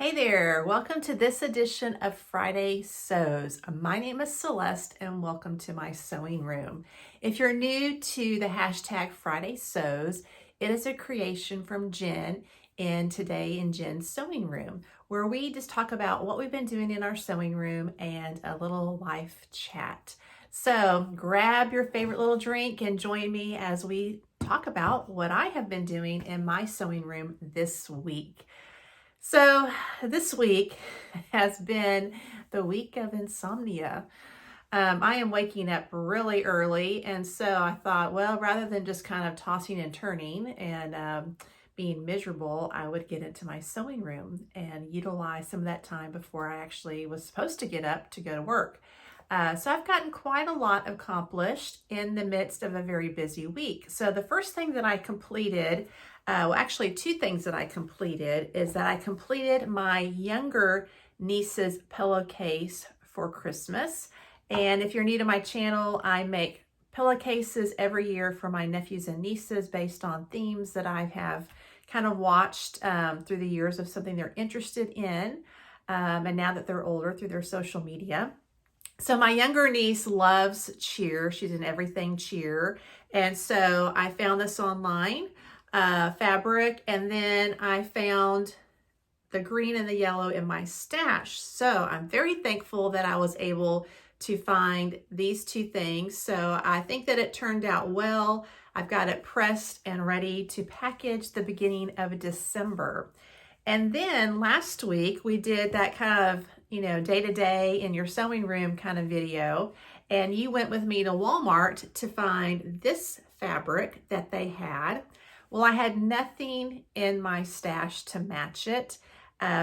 Hey there, welcome to this edition of Friday Sews. My name is Celeste and welcome to my sewing room. If you're new to the hashtag Friday Sews, it is a creation from Jen and Today in Jen's Sewing Room, where we just talk about what we've been doing in our sewing room and a little life chat. So grab your favorite little drink and join me as we talk about what I have been doing in my sewing room this week. So this week has been the week of insomnia. I am waking up really early, and so I thought, well, rather than just kind of tossing and turning and being miserable, I would get into my sewing room and utilize some of that time before I actually was supposed to get up to go to work. So I've gotten quite a lot accomplished in the midst of a very busy week. So the first thing that I completed, well, actually two things that I completed, is that I completed my younger niece's pillowcase for Christmas. And if you're new to my channel, I make pillowcases every year for my nephews and nieces based on themes that I have kind of watched through the years of something they're interested in. And now that they're older, through their social media. So my younger niece loves cheer. She's in everything cheer. And so I found this online fabric, and then I found the green and the yellow in my stash. So I'm very thankful that I was able to find these two things. So I think that it turned out well. I've got it pressed and ready to package the beginning of December. And then last week we did that kind of, day-to-day in your sewing room kind of video. And you went with me to Walmart to find this fabric that they had. Well, I had nothing in my stash to match it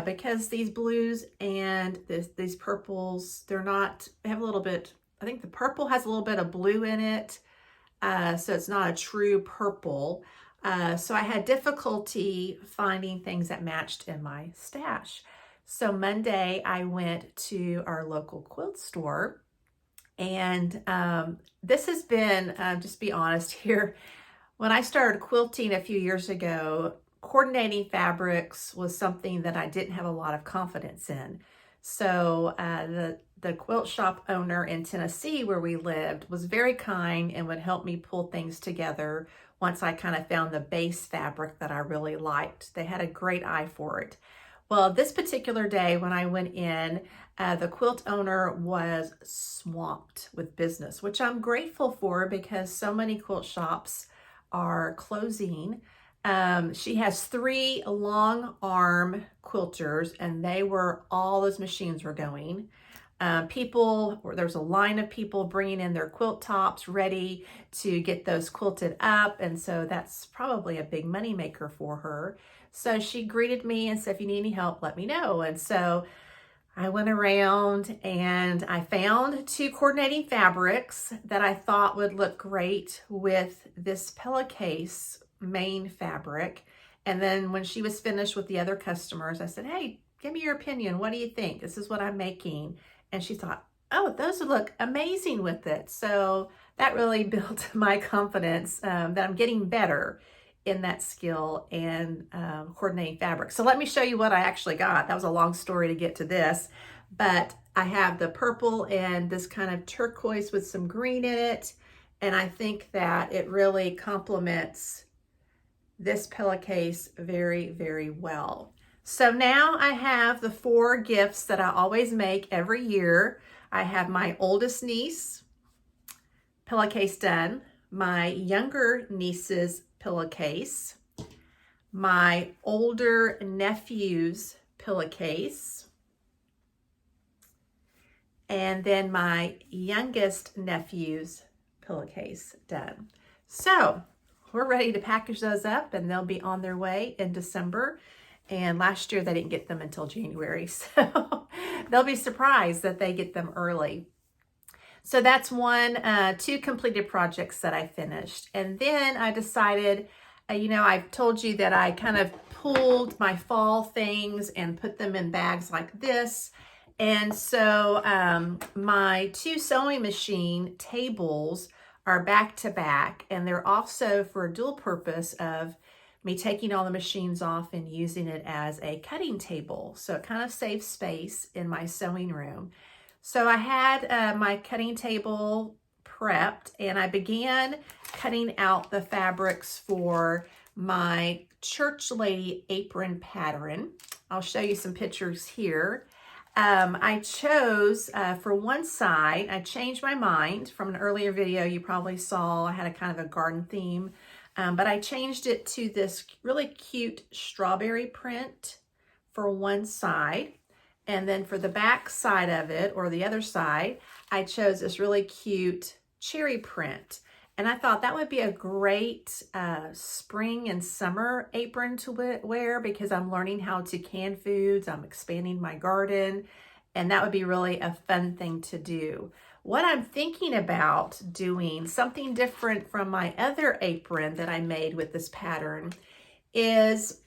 because these blues and these purples, they have a little bit, I think the purple has a little bit of blue in it. So it's not a true purple. So I had difficulty finding things that matched in my stash. So Monday I went to our local quilt store, and this has been, just be honest here, when I started quilting a few years ago, coordinating fabrics was something that I didn't have a lot of confidence in. So the quilt shop owner in Tennessee where we lived was very kind and would help me pull things together once I kind of found the base fabric that I really liked. They had a great eye for it. Well, this particular day when I went in, the quilt owner was swamped with business, which I'm grateful for because so many quilt shops are closing. She has 3 long arm quilters, and all those machines were going. There's a line of people bringing in their quilt tops ready to get those quilted up. And so that's probably a big money maker for her. So she greeted me and said, if you need any help, let me know. And so I went around and I found 2 coordinating fabrics that I thought would look great with this pillowcase main fabric. And then when she was finished with the other customers, I said, hey, give me your opinion. What do you think? This is what I'm making. And she thought, oh, those would look amazing with it. So that really built my confidence that I'm getting better in that skill and coordinating fabric. So let me show you what I actually got. That was a long story to get to this, but I have the purple and this kind of turquoise with some green in it. And I think that it really complements this pillowcase very, very well. So now I have the 4 gifts that I always make every year. I have my oldest niece pillowcase done, my younger niece's pillowcase, my older nephew's pillowcase, and then my youngest nephew's pillowcase done. So we're ready to package those up, and they'll be on their way in December. And last year they didn't get them until January, so they'll be surprised that they get them early. So that's 2 completed projects that I finished. And then I decided, I've told you that I kind of pulled my fall things and put them in bags like this. And so my 2 sewing machine tables are back to back, and they're also for a dual purpose of me taking all the machines off and using it as a cutting table. So it kind of saves space in my sewing room. So I had my cutting table prepped, and I began cutting out the fabrics for my church lady apron pattern. I'll show you some pictures here. I chose for one side, I changed my mind from an earlier video you probably saw. I had a kind of a garden theme, but I changed it to this really cute strawberry print for one side. And then for the back side of it, or the other side, I chose this really cute cherry print. And I thought that would be a great spring and summer apron to wear, because I'm learning how to can foods. I'm expanding my garden, and that would be really a fun thing to do. What I'm thinking about doing, something different from my other apron that I made with this pattern, is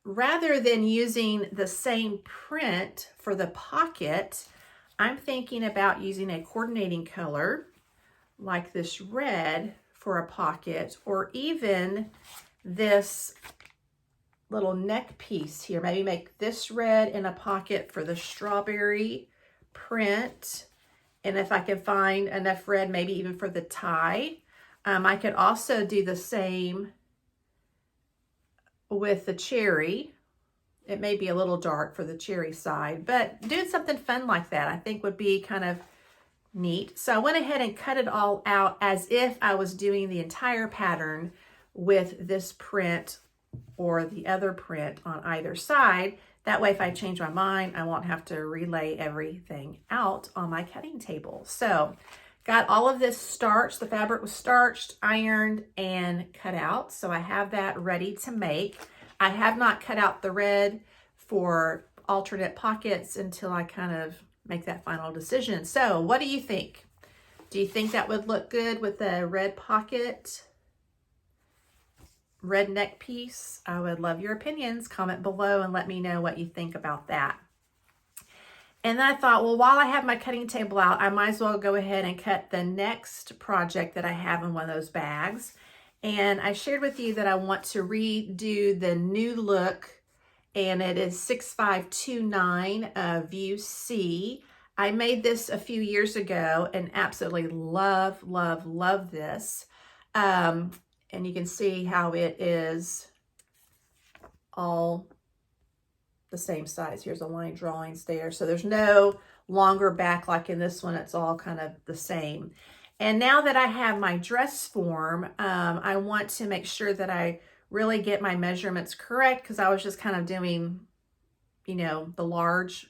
rather than using the same print for the pocket, I'm thinking about using a coordinating color like this red for a pocket, or even this little neck piece here. Maybe make this red in a pocket for the strawberry print. And if I can find enough red, maybe even for the tie. I could also do the same with the cherry. It may be a little dark for the cherry side, but doing something fun like that I think would be kind of neat. So I went ahead and cut it all out as if I was doing the entire pattern with this print or the other print on either side. That way, if I change my mind, I won't have to relay everything out on my cutting table. So got all of this starched. The fabric was starched, ironed, and cut out. So I have that ready to make. I have not cut out the red for alternate pockets until I kind of make that final decision. So what do you think? Do you think that would look good with the red pocket, red neck piece? I would love your opinions. Comment below and let me know what you think about that. And then I thought, well, while I have my cutting table out, I might as well go ahead and cut the next project that I have in one of those bags. And I shared with you that I want to redo the new look, and it is 6529 View C. I made this a few years ago and absolutely love, love, love this. And you can see how it is all the same size. Here's a line drawings there. So there's no longer back like in this one. It's all kind of the same. And now that I have my dress form, I want to make sure that I really get my measurements correct, because I was just kind of doing, you know, the large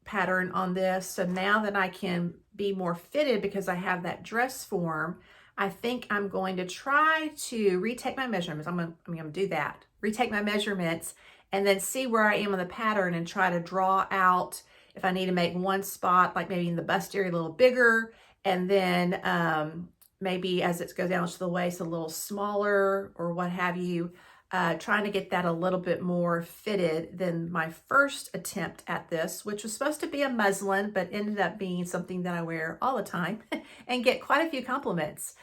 pattern on this. So now that I can be more fitted because I have that dress form, I think I'm going to try to retake my measurements. I'm gonna do that. Retake my measurements and then see where I am in the pattern and try to draw out if I need to make one spot, like maybe in the bust area a little bigger, and then maybe as it goes down to the waist a little smaller or what have you, trying to get that a little bit more fitted than my first attempt at this, which was supposed to be a muslin, but ended up being something that I wear all the time and get quite a few compliments.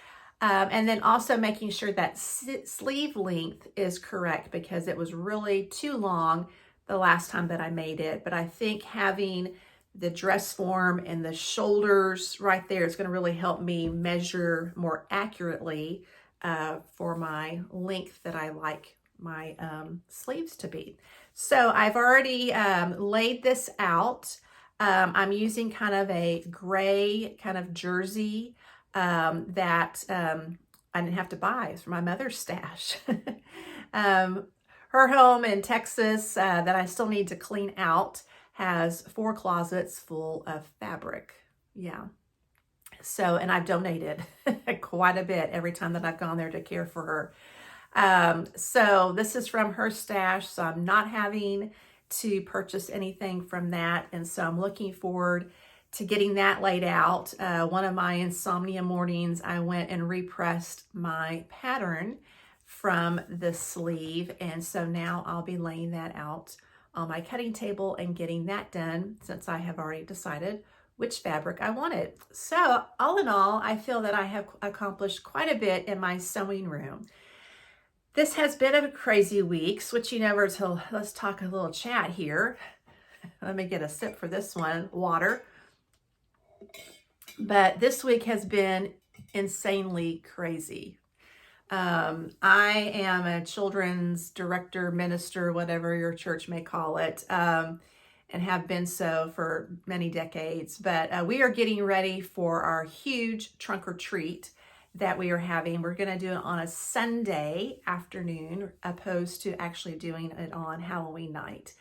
And then also making sure that sleeve length is correct, because it was really too long the last time that I made it. But I think having the dress form and the shoulders right there is going to really help me measure more accurately for my length that I like my sleeves to be. So I've already laid this out. I'm using kind of a gray kind of jersey that I didn't have to buy. It's from my mother's stash. Her home in Texas that I still need to clean out has 4 closets full of fabric. Yeah. So, and I've donated quite a bit every time that I've gone there to care for her. So this is from her stash, so I'm not having to purchase anything from that. And so I'm looking forward to getting that laid out. One of my Insomnia mornings, I went and repressed my pattern from the sleeve. And so now I'll be laying that out on my cutting table and getting that done, since I have already decided which fabric I wanted. So all in all, I feel that I have accomplished quite a bit in my sewing room. This has been a crazy week. Switching over to, let's talk a little chat here. Let me get a sip for this one, water. But this week has been insanely crazy. I am a children's director, minister, whatever your church may call it, and have been so for many decades. But we are getting ready for our huge trunk or treat that we are having. We're going to do it on a Sunday afternoon, opposed to actually doing it on Halloween night.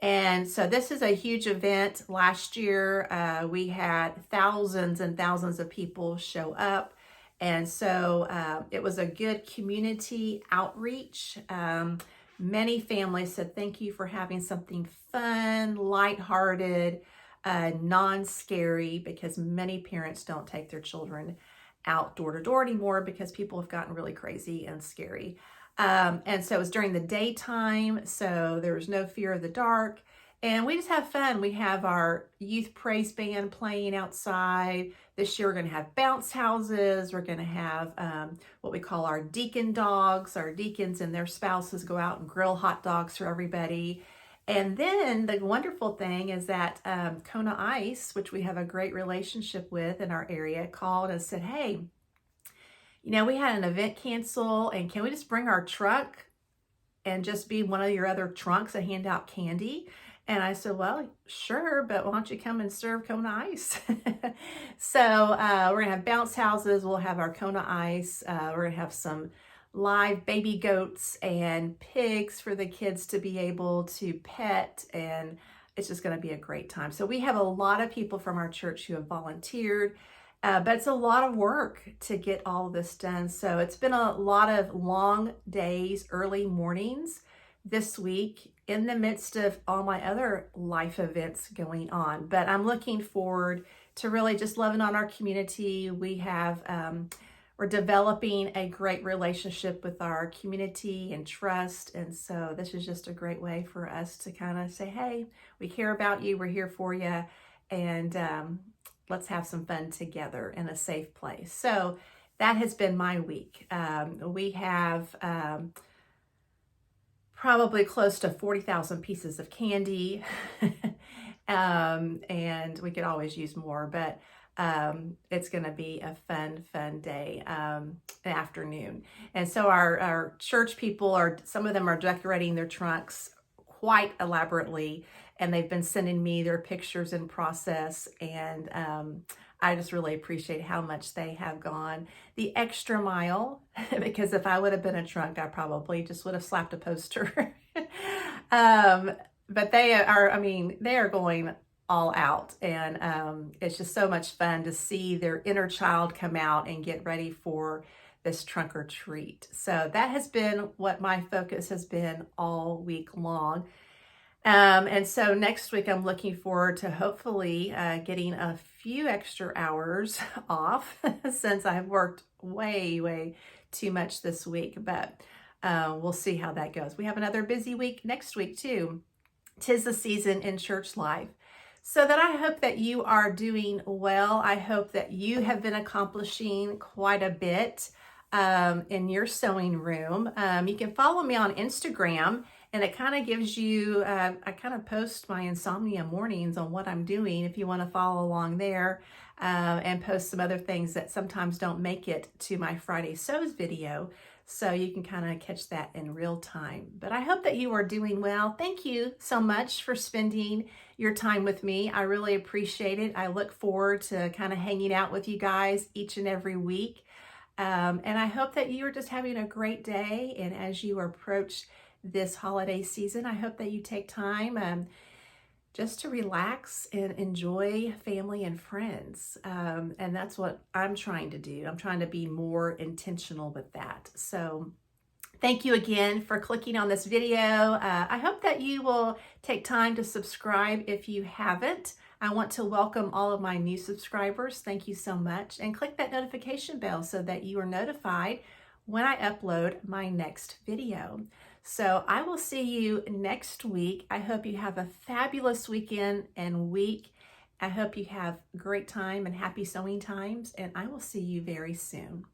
And so this is a huge event. Last year, we had thousands and thousands of people show up. And so it was a good community outreach. Many families said, thank you for having something fun, lighthearted, non-scary, because many parents don't take their children out door to door anymore because people have gotten really crazy and scary. And so it was during the daytime, so there was no fear of the dark. And we just have fun. We have our youth praise band playing outside. This year we're going to have bounce houses. We're going to have what we call our deacon dogs. Our deacons and their spouses go out and grill hot dogs for everybody. And then the wonderful thing is that Kona Ice, which we have a great relationship with in our area, called and said, hey, you know, we had an event cancel, and can we just bring our truck and just be one of your other trunks and hand out candy? And I said, well, sure, but why don't you come and serve Kona Ice? So we're going to have bounce houses. We'll have our Kona Ice. We're going to have some live baby goats and pigs for the kids to be able to pet, and it's just going to be a great time. So we have a lot of people from our church who have volunteered. But it's a lot of work to get all of this done. So it's been a lot of long days, early mornings this week in the midst of all my other life events going on. But I'm looking forward to really just loving on our community. We have, we're developing a great relationship with our community and trust. And so this is just a great way for us to kind of say, hey, we care about you. We're here for you. And, let's have some fun together in a safe place. So that has been my week. We have probably close to 40,000 pieces of candy. And we could always use more, but it's going to be a fun day, afternoon. And so our church people some of them are decorating their trunks quite elaborately, and they've been sending me their pictures in process, and I just really appreciate how much they have gone the extra mile, because if I would have been a trunk, I probably just would have slapped a poster. But they are going all out, and it's just so much fun to see their inner child come out and get ready for this trunk or treat. So that has been what my focus has been all week long. And so next week I'm looking forward to hopefully getting a few extra hours off since I've worked way too much this week, but we'll see how that goes. We have another busy week next week too. 'Tis the season in church life. So that I hope that you are doing well. I hope that you have been accomplishing quite a bit in your sewing room. You can follow me on Instagram, and it kind of gives you, I kind of post my Insomnia mornings on what I'm doing if you want to follow along there, and post some other things that sometimes don't make it to my Friday Sews video. So you can kind of catch that in real time. But I hope that you are doing well. Thank you so much for spending your time with me. I really appreciate it. I look forward to kind of hanging out with you guys each and every week. And I hope that you are just having a great day. And as you approach this holiday season, I hope that you take time just to relax and enjoy family and friends. And that's what I'm trying to do. I'm trying to be more intentional with that. So thank you again for clicking on this video. I hope that you will take time to subscribe if you haven't. I want to welcome all of my new subscribers. Thank you so much. And click that notification bell so that you are notified when I upload my next video. So I will see you next week. I hope you have a fabulous weekend and week. I hope you have great time and happy sewing times, and I will see you very soon.